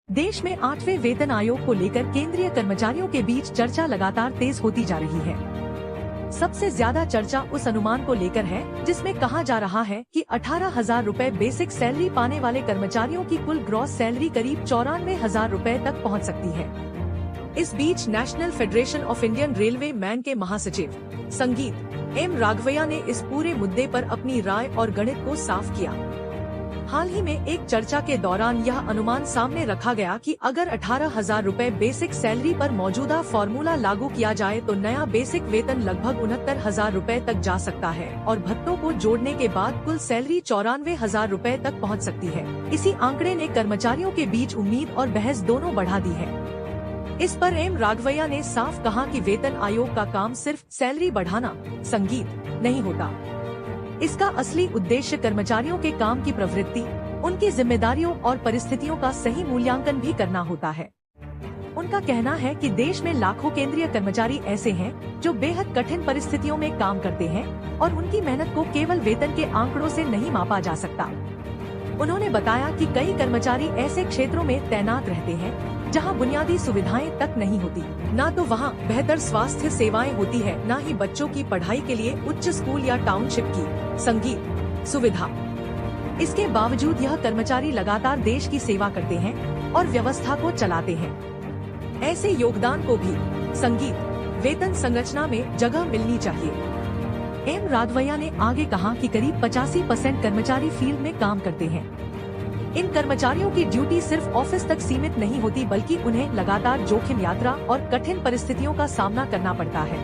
देश में 8वें वेतन आयोग को लेकर केंद्रीय कर्मचारियों के बीच चर्चा लगातार तेज होती जा रही है। सबसे ज्यादा चर्चा उस अनुमान को लेकर है जिसमें कहा जा रहा है कि 18,000 रूपए बेसिक सैलरी पाने वाले कर्मचारियों की कुल ग्रॉस सैलरी करीब 94,000 रूपए तक पहुंच सकती है। इस बीच National Federation of Indian Railway man के महासचिव संगीत एम राघवैया ने इस पूरे मुद्दे पर अपनी राय और गणित को साफ किया। हाल ही में एक चर्चा के दौरान यह अनुमान सामने रखा गया कि अगर 18,000 रूपए बेसिक सैलरी पर मौजूदा फॉर्मूला लागू किया जाए तो नया बेसिक वेतन लगभग 69,000 रूपए तक जा सकता है और भत्तों को जोड़ने के बाद कुल सैलरी 94,000 रूपए तक पहुंच सकती है। इसी आंकड़े ने कर्मचारियों के बीच उम्मीद और बहस दोनों बढ़ा दी है। इस पर एम राघवैया ने साफ कहा कि वेतन आयोग का काम सिर्फ सैलरी बढ़ाना संगीत नहीं होता। इसका असली उद्देश्य कर्मचारियों के काम की प्रवृत्ति, उनकी जिम्मेदारियों और परिस्थितियों का सही मूल्यांकन भी करना होता है। उनका कहना है कि देश में लाखों केंद्रीय कर्मचारी ऐसे हैं जो बेहद कठिन परिस्थितियों में काम करते हैं और उनकी मेहनत को केवल वेतन के आंकड़ों से नहीं मापा जा सकता। उन्होंने बताया कि कई कर्मचारी ऐसे क्षेत्रों में तैनात रहते हैं जहां बुनियादी सुविधाएं तक नहीं होती, न तो वहां बेहतर स्वास्थ्य सेवाएं होती है, न ही बच्चों की पढ़ाई के लिए उच्च स्कूल या टाउनशिप की संगीत सुविधा। इसके बावजूद यह कर्मचारी लगातार देश की सेवा करते हैं और व्यवस्था को चलाते हैं। ऐसे योगदान को भी संगीत वेतन संरचना में जगह मिलनी चाहिए। एम राघवैया ने आगे कहा कि करीब 85% कर्मचारी फील्ड में काम करते हैं। इन कर्मचारियों की ड्यूटी सिर्फ ऑफिस तक सीमित नहीं होती बल्कि उन्हें लगातार जोखिम यात्रा और कठिन परिस्थितियों का सामना करना पड़ता है।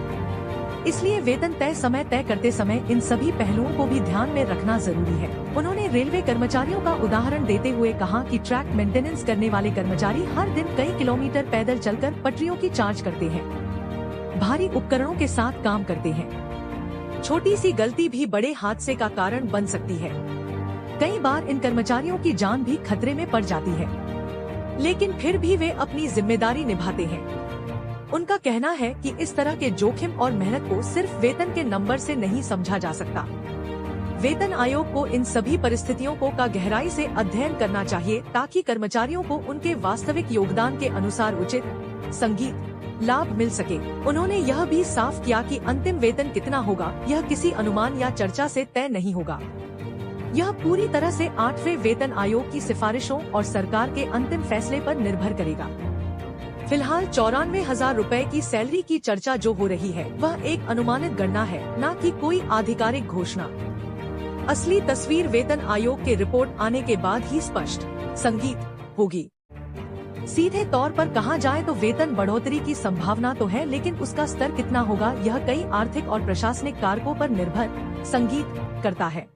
इसलिए वेतन तय करते समय इन सभी पहलुओं को भी ध्यान में रखना जरूरी है। उन्होंने रेलवे कर्मचारियों का उदाहरण देते हुए कहा कि ट्रैक मेंटेनेंस करने वाले कर्मचारी हर दिन कई किलोमीटर पैदल चलकर पटरियों की जांच करते हैं, भारी उपकरणों के साथ काम करते हैं। छोटी सी गलती भी बड़े हादसे का कारण बन सकती है। कई बार इन कर्मचारियों की जान भी खतरे में पड़ जाती है, लेकिन फिर भी वे अपनी जिम्मेदारी निभाते हैं। उनका कहना है कि इस तरह के जोखिम और मेहनत को सिर्फ वेतन के नंबर से नहीं समझा जा सकता। वेतन आयोग को इन सभी परिस्थितियों को का गहराई से अध्ययन करना चाहिए ताकि कर्मचारियों को उनके वास्तविक योगदान के अनुसार उचित संगीत लाभ मिल सके। उन्होंने यह भी साफ किया कि अंतिम वेतन कितना होगा यह किसी अनुमान या चर्चा से तय नहीं होगा। यह पूरी तरह से 8वें वेतन आयोग की सिफारिशों और सरकार के अंतिम फैसले पर निर्भर करेगा। फिलहाल 94,000 रूपए की सैलरी की चर्चा जो हो रही है वह एक अनुमानित गणना है, न कि कोई आधिकारिक घोषणा। असली तस्वीर वेतन आयोग के रिपोर्ट आने के बाद ही स्पष्ट संगीत होगी। सीधे तौर पर कहा जाए तो वेतन बढ़ोतरी की संभावना तो है, लेकिन उसका स्तर कितना होगा यह कई आर्थिक और प्रशासनिक कारकों पर निर्भर संगीत करता है।